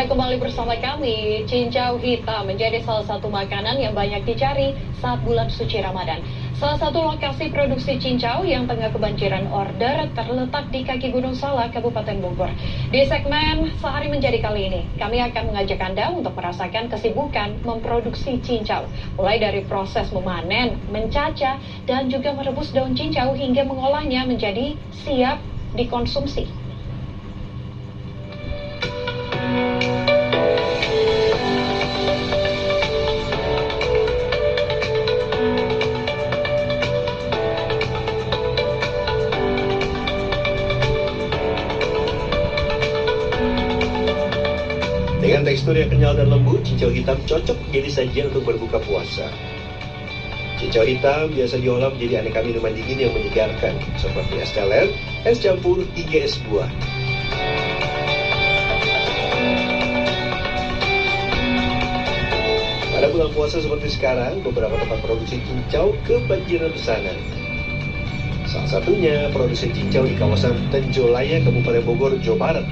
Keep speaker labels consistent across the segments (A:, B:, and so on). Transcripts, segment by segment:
A: Anda kembali bersama kami. Cincau hitam menjadi salah satu makanan yang banyak dicari saat bulan suci Ramadan. Salah satu lokasi produksi cincau yang tengah kebanjiran order terletak di kaki Gunung Salak, Kabupaten Bogor. Di segmen Sehari Menjadi kali ini, kami akan mengajak Anda untuk merasakan kesibukan memproduksi cincau. Mulai dari proses memanen, mencacah, dan juga merebus daun cincau hingga mengolahnya menjadi siap dikonsumsi.
B: Dengan tekstur yang kenyal dan lembut, cincau hitam cocok menjadi sajian untuk berbuka puasa. Cincau hitam biasa diolah menjadi aneka minuman dingin yang menyegarkan, seperti es teler, es campur, hingga es buah. Pada bulan puasa seperti sekarang, beberapa tempat produksi cincau kebanjiran pesanan. Salah satunya produksi cincau di kawasan Tenjolaya, Kabupaten Bogor, Jawa Barat.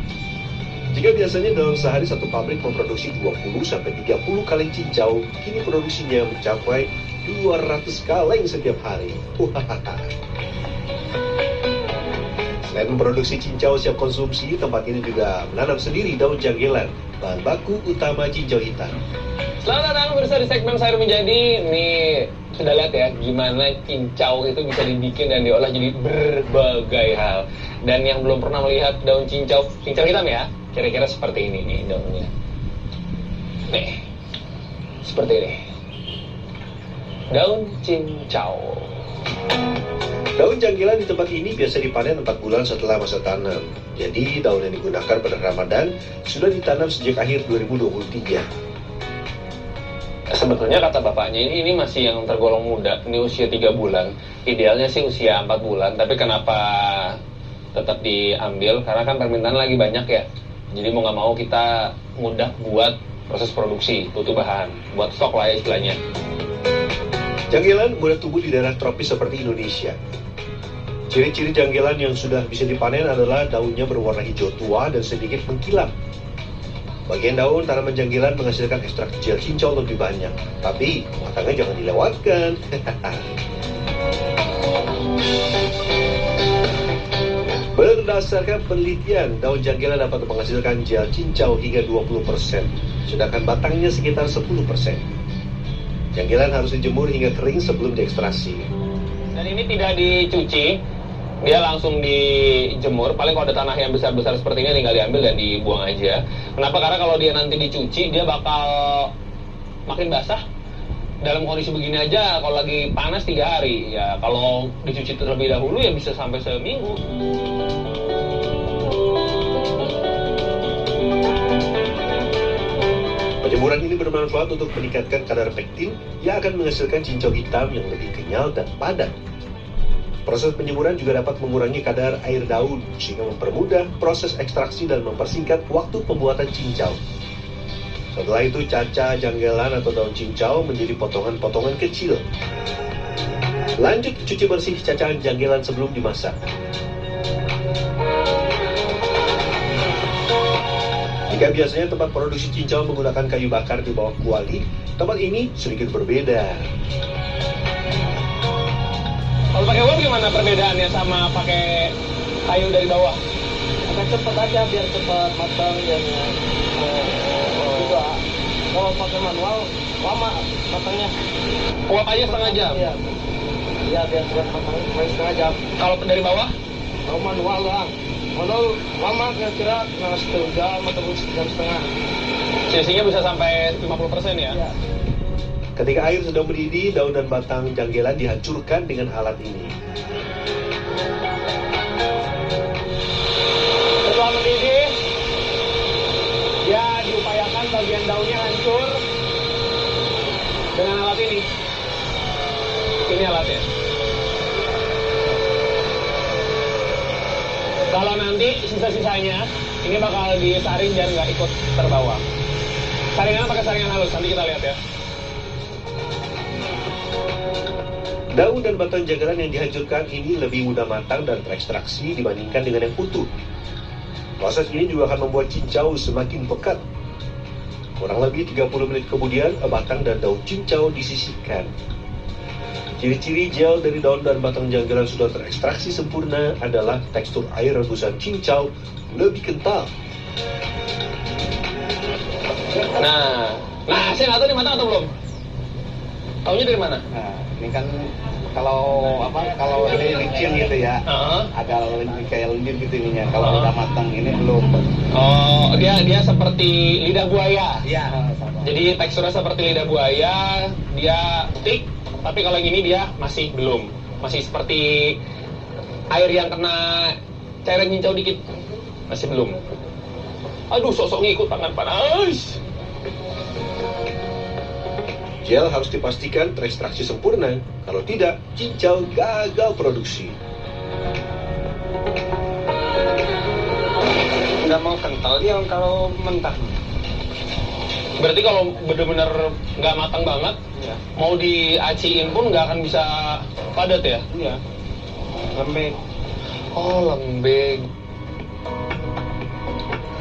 B: Jika biasanya dalam sehari satu pabrik memproduksi 20-30 kaleng cincau, kini produksinya mencapai 200 kaleng setiap hari. Selain memproduksi cincau siap konsumsi, tempat ini juga menanam sendiri daun janggelan, bahan baku utama cincau hitam.
C: Selamat datang bersama di segmen Sehari Menjadi. Nih, sudah lihat ya gimana cincau itu bisa dibikin dan diolah jadi berbagai hal. Dan yang belum pernah melihat daun cincau hitam ya, kira-kira seperti ini nih daunnya. Nih, seperti ini. Daun cincau.
B: Daun janggelan di tempat ini biasa dipanen 4 bulan setelah masa tanam. Jadi daun yang digunakan pada Ramadan sudah ditanam sejak akhir 2023.
C: Sebetulnya kata bapaknya ini masih yang tergolong muda, ini usia 3 bulan. Idealnya sih usia 4 bulan, tapi kenapa tetap diambil? Karena kan permintaan lagi banyak ya. Jadi mau nggak mau kita mudah buat proses produksi, butuh bahan, buat stok lah ya istilahnya.
B: Janggelan mudah tumbuh di daerah tropis seperti Indonesia. Ciri-ciri janggelan yang sudah bisa dipanen adalah daunnya berwarna hijau tua dan sedikit mengkilap. Bagian daun tanaman janggelan menghasilkan ekstrak gel cincau lebih banyak, tapi matangnya jangan dilewatkan. Berdasarkan penelitian, daun janggelan dapat menghasilkan gel cincau hingga 20%, sedangkan batangnya sekitar 10%. Janggelan harus dijemur hingga kering sebelum diekstraksi.
C: Dan ini tidak dicuci, dia langsung dijemur. Paling kalau ada tanah yang besar-besar seperti ini tinggal diambil dan dibuang aja. Kenapa? Karena kalau dia nanti dicuci, dia bakal makin basah. Dalam kondisi begini aja, kalau lagi panas 3 hari, ya kalau dicuci terlebih dahulu ya bisa sampai seminggu.
B: Penjemuran ini bermanfaat untuk meningkatkan kadar pektin yang akan menghasilkan cincau hitam yang lebih kenyal dan padat. Proses penjemuran juga dapat mengurangi kadar air daun, sehingga mempermudah proses ekstraksi dan mempersingkat waktu pembuatan cincau. Setelah itu, cacah, janggelan atau daun cincau menjadi potongan-potongan kecil. Lanjut cuci bersih cacahan janggelan sebelum dimasak. Jika biasanya tempat produksi cincau menggunakan kayu bakar di bawah kuali, tempat ini sedikit berbeda.
C: Kalau pakai uap gimana perbedaannya sama pakai kayu dari bawah?
D: Agak cepet aja biar cepat matang dan juga. Kalau pakai manual lama matangnya.
C: Uap aja setengah jam.
D: Iya. Ya biar cepat matang setengah jam.
C: Kalau dari bawah?
D: Kalau manual doang. Manual lama kira-kira setengah jam atau jam setengah.
C: Sisinya bisa sampai 50% ya?
D: Iya.
B: Ketika air sudah mendidih, daun dan batang janggelan dihancurkan dengan alat ini.
C: Setelah mendidih, ya diupayakan bagian daunnya hancur dengan alat ini. Ini alatnya. Kalau nanti sisa-sisanya, ini bakal disaring biar nggak ikut terbawa. Saringannya pakai saringan halus, nanti kita lihat ya.
B: Daun dan batang janggelan yang dihancurkan ini lebih mudah matang dan terekstraksi dibandingkan dengan yang utuh. Proses ini juga akan membuat cincau semakin pekat. Kurang lebih 30 menit kemudian, batang dan daun cincau disisihkan. Ciri-ciri gel dari daun dan batang janggalan sudah terekstraksi sempurna adalah tekstur air rebusan cincau lebih kental.
C: Nah, saya nggak tahu ini matang atau belum. Taunya dari mana?
D: Nah, ini kan kalau ini licin gitu ya, agak kayak lendir gitu ininya. Kalau udah matang ini belum.
C: Oh, dia seperti lidah buaya.
D: Iya, sama.
C: Jadi teksturnya seperti lidah buaya, dia thick, tapi kalau yang ini dia masih belum. Masih seperti air yang kena cairan cincau dikit. Masih belum. Aduh, sok-sok ngikut tangan panas.
B: Gel harus dipastikan terekstraksi sempurna, kalau tidak, cincau gagal produksi.
D: Nggak mau kental dia kalau mentah.
C: Berarti kalau benar-benar nggak matang banget,
D: Iya.
C: mau diaciin pun nggak akan bisa padat ya?
D: Iya. Lembek.
C: Oh, lembek.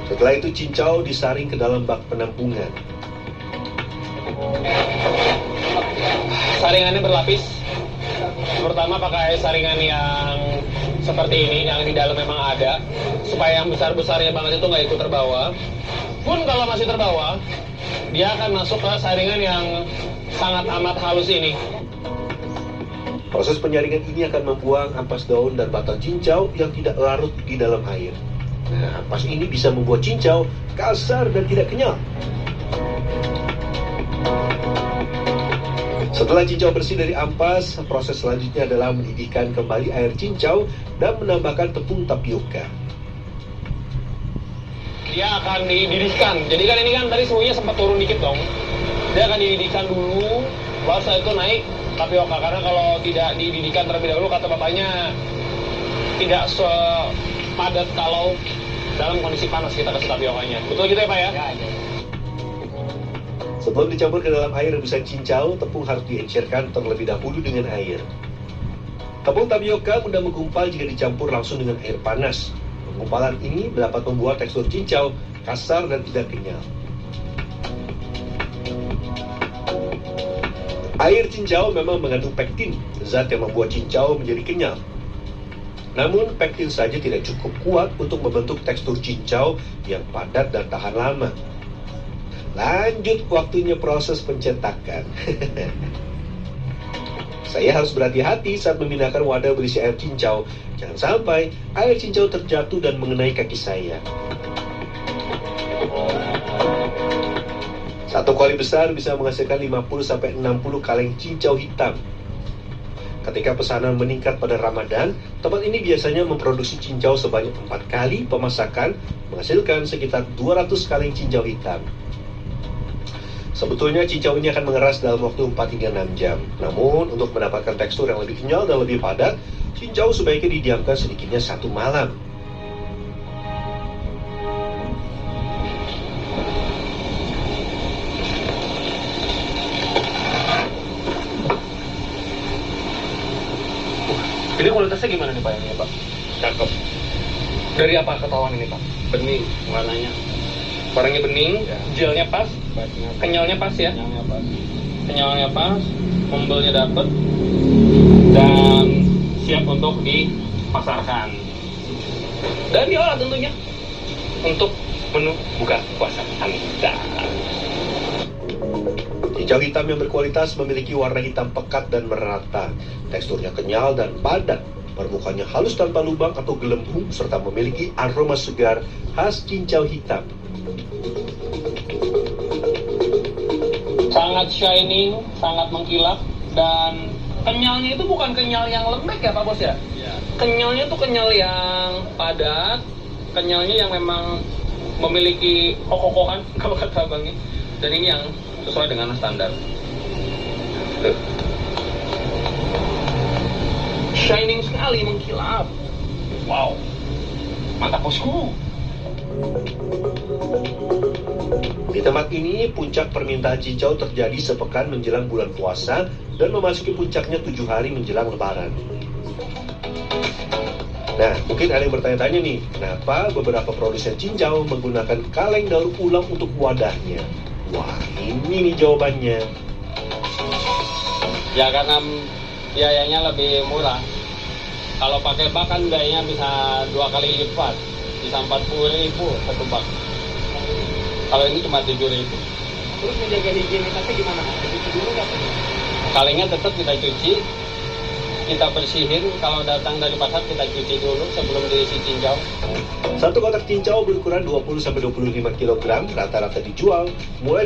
B: Setelah itu cincau disaring ke dalam bak penampungan.
C: Saringannya berlapis. Pertama pakai saringan yang seperti ini, yang di dalam memang ada, supaya yang besar-besarnya banget itu nggak ikut terbawa. Pun kalau masih terbawa, dia akan masuk ke saringan yang sangat amat halus ini.
B: Proses penyaringan ini akan membuang ampas daun dan batang cincau yang tidak larut di dalam air. Nah, ampas ini bisa membuat cincau kasar dan tidak kenyal. Setelah cincau bersih dari ampas, proses selanjutnya adalah mendidihkan kembali air cincau dan menambahkan tepung tapioka.
C: Dia akan dididihkan. Jadi kan ini kan tadi suhunya sempat turun dikit dong. Dia akan dididihkan dulu, baru setelah itu naik tapioka. Karena kalau tidak dididihkan terlebih dahulu, kata bapaknya, tidak sepadat kalau dalam kondisi panas kita kasih tapiokanya. Betul gitu ya Pak ya?
D: Ya.
B: Sebelum dicampur ke dalam air rebusan cincau, tepung harus diencerkan terlebih dahulu dengan air. Tepung tapioka mudah menggumpal jika dicampur langsung dengan air panas. Penggumpalan ini dapat membuat tekstur cincau kasar dan tidak kenyal. Air cincau memang mengandung pektin, zat yang membuat cincau menjadi kenyal. Namun, pektin saja tidak cukup kuat untuk membentuk tekstur cincau yang padat dan tahan lama. Lanjut waktunya proses pencetakan. Saya harus berhati-hati saat memindahkan wadah berisi air cincau. Jangan sampai air cincau terjatuh dan mengenai kaki saya. Satu kuali besar bisa menghasilkan 50-60 kaleng cincau hitam. Ketika pesanan meningkat pada Ramadan, tempat ini biasanya memproduksi cincau sebanyak 4 kali pemasakan, menghasilkan sekitar 200 kaleng cincau hitam. Sebetulnya cincau ini akan mengeras dalam waktu 4 hingga 6 jam. Namun, untuk mendapatkan tekstur yang lebih kenyal dan lebih padat, cincau sebaiknya didiamkan sedikitnya 1 malam.
C: Ini kualitasnya gimana nih Pak ini Pak?
D: Cakep.
C: Dari apa ketahuan ini Pak?
D: Bening warnanya.
C: Barangnya bening,
D: Ya.
C: gelnya pas, kenyalnya pas ya?
D: Kenyalnya pas.
C: Kenyalnya pas, membelnya dapet, dan siap untuk dipasarkan. Dan diolah tentunya untuk menu buka puasa Anda.
B: Cincau hitam yang berkualitas memiliki warna hitam pekat dan merata. Teksturnya kenyal dan padat. Permukaannya halus tanpa lubang atau gelembung, serta memiliki aroma segar khas cincau hitam.
C: Sangat shining, sangat mengkilap, dan kenyalnya itu bukan kenyal yang lembek ya Pak Bos ya?
D: Iya.
C: Kenyalnya tuh kenyal yang padat, kenyalnya yang memang memiliki kokoh-kokohan kalau kata abangnya. Dan ini yang sesuai dengan standar. Tuh. Shining sekali, mengkilap. Wow, mantap bosku.
B: Di tempat ini, puncak permintaan cincau terjadi sepekan menjelang bulan puasa dan memasuki puncaknya 7 hari menjelang lebaran. Nah, mungkin ada yang bertanya-tanya nih, kenapa beberapa produsen cincau menggunakan kaleng daur ulang untuk wadahnya? Wah, ini nih jawabannya.
E: Ya karena biayanya lebih murah. Kalau pakai bak kan biayanya bisa 2 kali lipat, bisa 40.000 satu bak. Kalau ini cuma 7.000.
D: Terus menjaga higienitasnya gimana? Dicuci dulu nggak?
E: Kalengnya tetap kita cuci, kita bersihin. Kalau datang dari pasar kita cuci dulu sebelum diisi cincau.
B: Satu kotak cincau berukuran 20-25 kg rata-rata dijual mulai